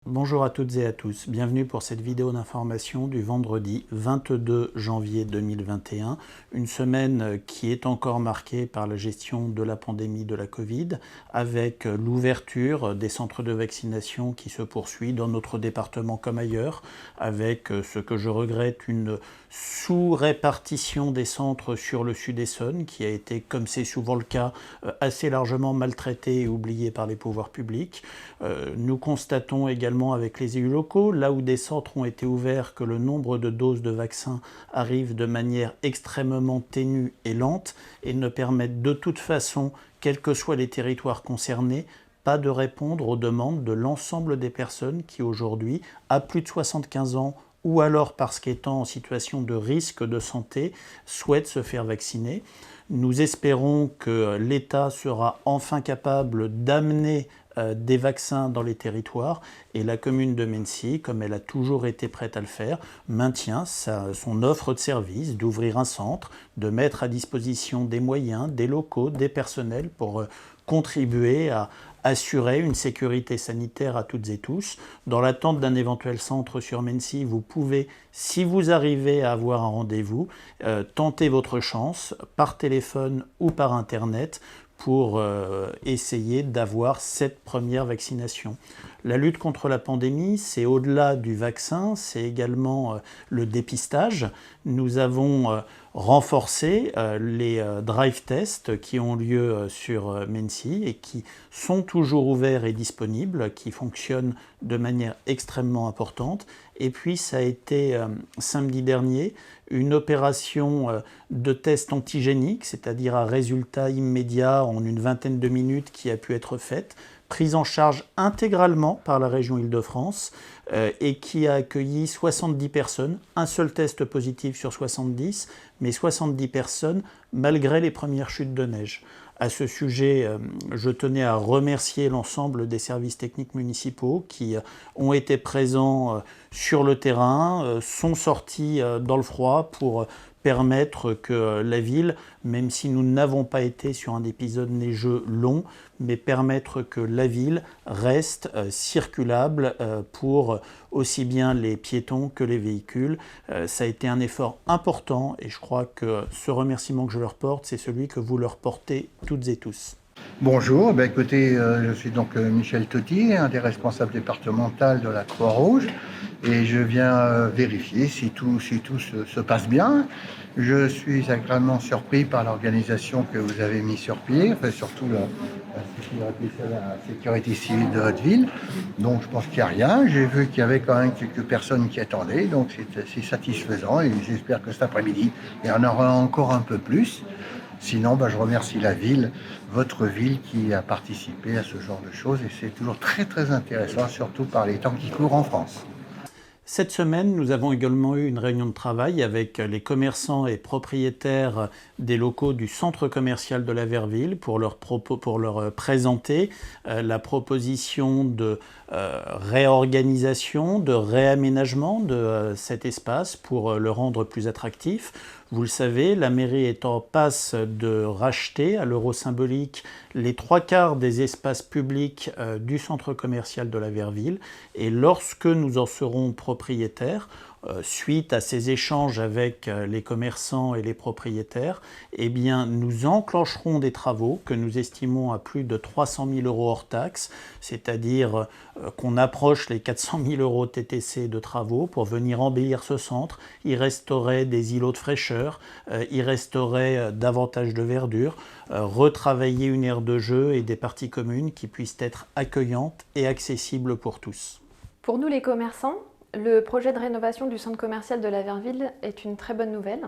Bonjour à toutes et à tous, bienvenue pour cette vidéo d'information du vendredi 22 janvier 2021, une semaine qui est encore marquée par la gestion de la pandémie de la Covid, avec l'ouverture des centres de vaccination qui se poursuit dans notre département comme ailleurs, avec ce que je regrette, une sous-répartition des centres sur le Sud-Essonne, qui a été, comme c'est souvent le cas, assez largement maltraité et oublié par les pouvoirs publics. Nous constatons également avec les élus locaux, là où des centres ont été ouverts, que le nombre de doses de vaccins arrive de manière extrêmement ténue et lente et ne permettent de toute façon, quels que soient les territoires concernés, pas de répondre aux demandes de l'ensemble des personnes qui aujourd'hui, à plus de 75 ans, ou alors parce qu'étant en situation de risque de santé, souhaitent se faire vacciner. Nous espérons que l'État sera enfin capable d'amener des vaccins dans les territoires et la commune de Mennecy, comme elle a toujours été prête à le faire, maintient son offre de service, d'ouvrir un centre, de mettre à disposition des moyens, des locaux, des personnels pour contribuer à assurer une sécurité sanitaire à toutes et tous. Dans l'attente d'un éventuel centre sur Mennecy, vous pouvez, si vous arrivez à avoir un rendez-vous, tenter votre chance par téléphone ou par Internet pour essayer d'avoir cette première vaccination. La lutte contre la pandémie, c'est au-delà du vaccin, c'est également le dépistage. Nous avons renforcé les drive tests qui ont lieu sur Mennecy et qui sont toujours ouverts et disponibles, qui fonctionnent de manière extrêmement importante. Et puis ça a été samedi dernier une opération de test antigénique, c'est-à-dire à résultat immédiat en une vingtaine de minutes qui a pu être faite, prise en charge intégralement par la région Île-de-France et qui a accueilli 70 personnes, un seul test positif sur 70, mais 70 personnes malgré les premières chutes de neige. À ce sujet, je tenais à remercier l'ensemble des services techniques municipaux qui ont été présents sur le terrain, sont sortis dans le froid pour permettre que la ville, même si nous n'avons pas été sur un épisode neigeux long, mais permettre que la ville reste circulable pour aussi bien les piétons que les véhicules. Ça a été un effort important et je crois que ce remerciement que je leur porte, c'est celui que vous leur portez toutes et tous. Bonjour, écoutez, je suis donc Michel Totti, un des responsables départementaux de la Croix-Rouge, et je viens vérifier si tout se passe bien. Je suis agréablement surpris par l'organisation que vous avez mis sur pied, enfin, surtout la sécurité civile de votre ville. Donc je pense qu'il n'y a rien. J'ai vu qu'il y avait quand même quelques personnes qui attendaient, donc c'est satisfaisant et j'espère que cet après-midi, il y en aura encore un peu plus. Sinon, je remercie la ville, votre ville qui a participé à ce genre de choses et c'est toujours très très intéressant, surtout par les temps qui courent en France. Cette semaine, nous avons également eu une réunion de travail avec les commerçants et propriétaires des locaux du centre commercial de la Verville pour leur présenter la proposition de réorganisation, de réaménagement de cet espace pour le rendre plus attractif. Vous le savez, la mairie est en passe de racheter à l'euro symbolique les 3/4 des espaces publics du centre commercial de la Verville. Et lorsque nous en serons propriétaires, suite à ces échanges avec les commerçants et les propriétaires, eh bien, nous enclencherons des travaux que nous estimons à plus de 300 000 € hors taxes, c'est-à-dire qu'on approche les 400 000 € TTC de travaux pour venir embellir ce centre. Il resterait des îlots de fraîcheur, il resterait davantage de verdure, retravailler une aire de jeu et des parties communes qui puissent être accueillantes et accessibles pour tous. Pour nous les commerçants, le projet de rénovation du centre commercial de la Verville est une très bonne nouvelle.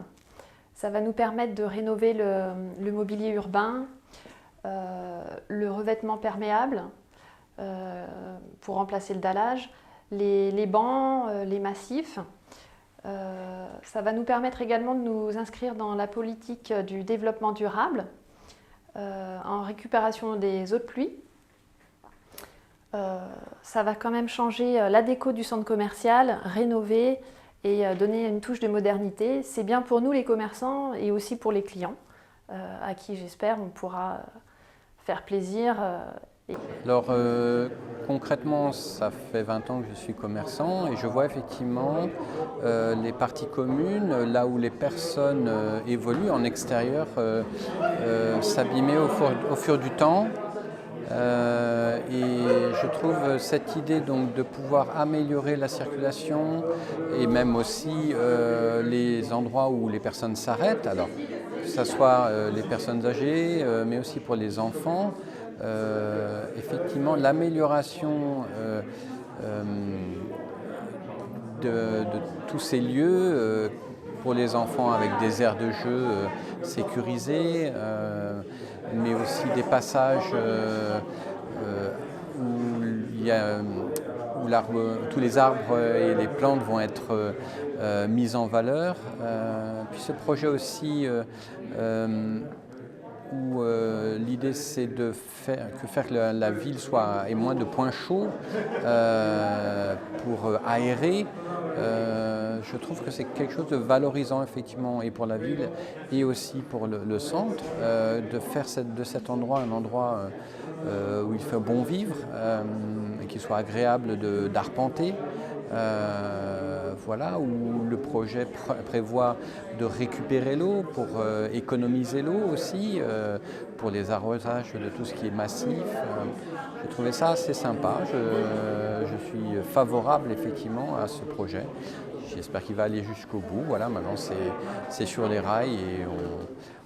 Ça va nous permettre de rénover le mobilier urbain, le revêtement perméable pour remplacer le dallage, les bancs, les massifs. Ça va nous permettre également de nous inscrire dans la politique du développement durable en récupération des eaux de pluie. Ça va quand même changer la déco du centre commercial, rénover et donner une touche de modernité. C'est bien pour nous les commerçants et aussi pour les clients, à qui j'espère on pourra faire plaisir. Alors concrètement, ça fait 20 ans que je suis commerçant et je vois effectivement les parties communes, là où les personnes évoluent en extérieur, s'abîmer au fur du temps. Et je trouve cette idée donc de pouvoir améliorer la circulation et même aussi les endroits où les personnes s'arrêtent, alors que ce soit les personnes âgées, mais aussi pour les enfants, effectivement l'amélioration de tous ces lieux pour les enfants avec des aires de jeu sécurisées, mais aussi des passages où, tous les arbres et les plantes vont être mis en valeur. Puis ce projet aussi où l'idée c'est de faire que la ville ait moins de points chauds pour aérer. Je trouve que c'est quelque chose de valorisant effectivement et pour la ville et aussi pour le centre, de faire de cet endroit un endroit où il fait bon vivre, et qu'il soit agréable d'arpenter. Voilà, où le projet prévoit de récupérer l'eau pour économiser l'eau aussi, pour les arrosages de tout ce qui est massif. J'ai trouvé ça assez sympa. Je suis favorable effectivement à ce projet. J'espère qu'il va aller jusqu'au bout. Voilà, maintenant c'est sur les rails et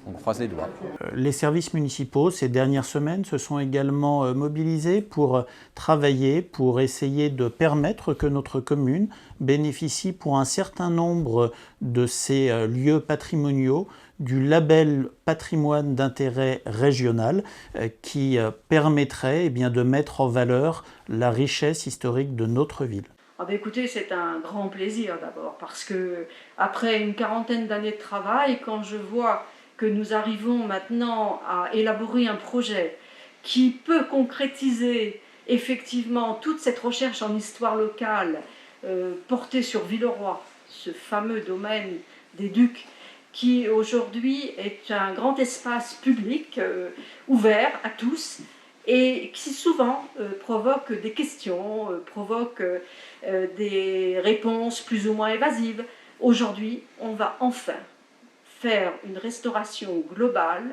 on croise les doigts. Les services municipaux, ces dernières semaines, se sont également mobilisés pour travailler, pour essayer de permettre que notre commune bénéficie pour un certain nombre de ces lieux patrimoniaux du label patrimoine d'intérêt régional qui permettrait de mettre en valeur la richesse historique de notre ville. Ah ben écoutez, c'est un grand plaisir d'abord, parce que après une quarantaine d'années de travail, quand je vois que nous arrivons maintenant à élaborer un projet qui peut concrétiser effectivement toute cette recherche en histoire locale portée sur Villeroy, ce fameux domaine des Ducs, qui aujourd'hui est un grand espace public ouvert à tous et qui souvent provoque des questions, provoque des réponses plus ou moins évasives. Aujourd'hui, on va enfin faire une restauration globale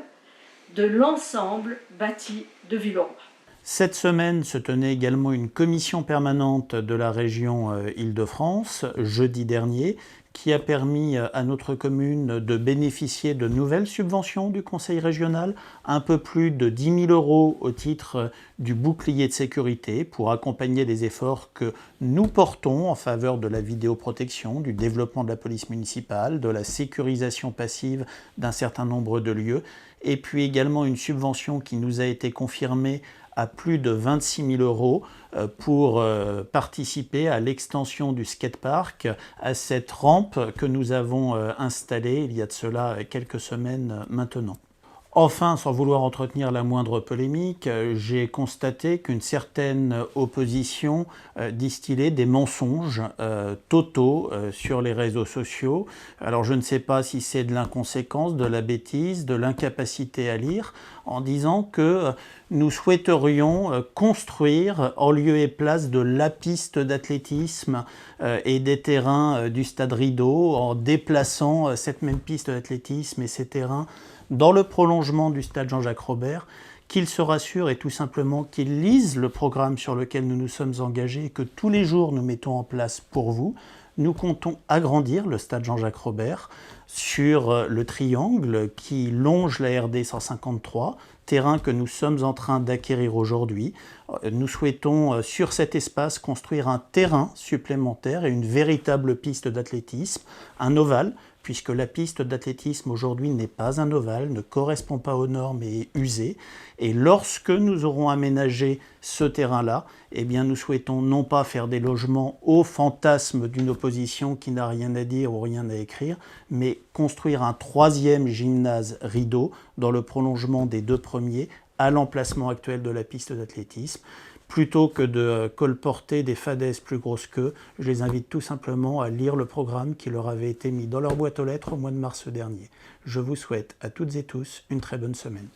de l'ensemble bâti de Villeroy. Cette semaine se tenait également une commission permanente de la région Île-de-France, jeudi dernier, qui a permis à notre commune de bénéficier de nouvelles subventions du Conseil régional, un peu plus de 10 000 € au titre du bouclier de sécurité pour accompagner les efforts que nous portons en faveur de la vidéoprotection, du développement de la police municipale, de la sécurisation passive d'un certain nombre de lieux, et puis également une subvention qui nous a été confirmée à plus de 26 000 € pour participer à l'extension du skatepark, à cette rampe que nous avons installée il y a de cela quelques semaines maintenant. Enfin, sans vouloir entretenir la moindre polémique, j'ai constaté qu'une certaine opposition distillait des mensonges totaux sur les réseaux sociaux. Alors je ne sais pas si c'est de l'inconséquence, de la bêtise, de l'incapacité à lire, en disant que nous souhaiterions construire en lieu et place de la piste d'athlétisme et des terrains du stade Rideau, en déplaçant cette même piste d'athlétisme et ces terrains dans le prolongement du stade Jean-Jacques Robert, qu'ils se rassurent et tout simplement qu'ils lisent le programme sur lequel nous nous sommes engagés et que tous les jours nous mettons en place pour vous. Nous comptons agrandir le stade Jean-Jacques Robert sur le triangle qui longe la RD 153, terrain que nous sommes en train d'acquérir aujourd'hui. Nous souhaitons sur cet espace construire un terrain supplémentaire et une véritable piste d'athlétisme, un ovale, puisque la piste d'athlétisme aujourd'hui n'est pas un ovale, ne correspond pas aux normes et est usée. Et lorsque nous aurons aménagé ce terrain-là, nous souhaitons non pas faire des logements au fantasme d'une opposition qui n'a rien à dire ou rien à écrire, mais construire un troisième gymnase Rideau dans le prolongement des deux premiers, à l'emplacement actuel de la piste d'athlétisme. Plutôt que de colporter des fadaises plus grosses qu'eux, je les invite tout simplement à lire le programme qui leur avait été mis dans leur boîte aux lettres au mois de mars dernier. Je vous souhaite à toutes et tous une très bonne semaine.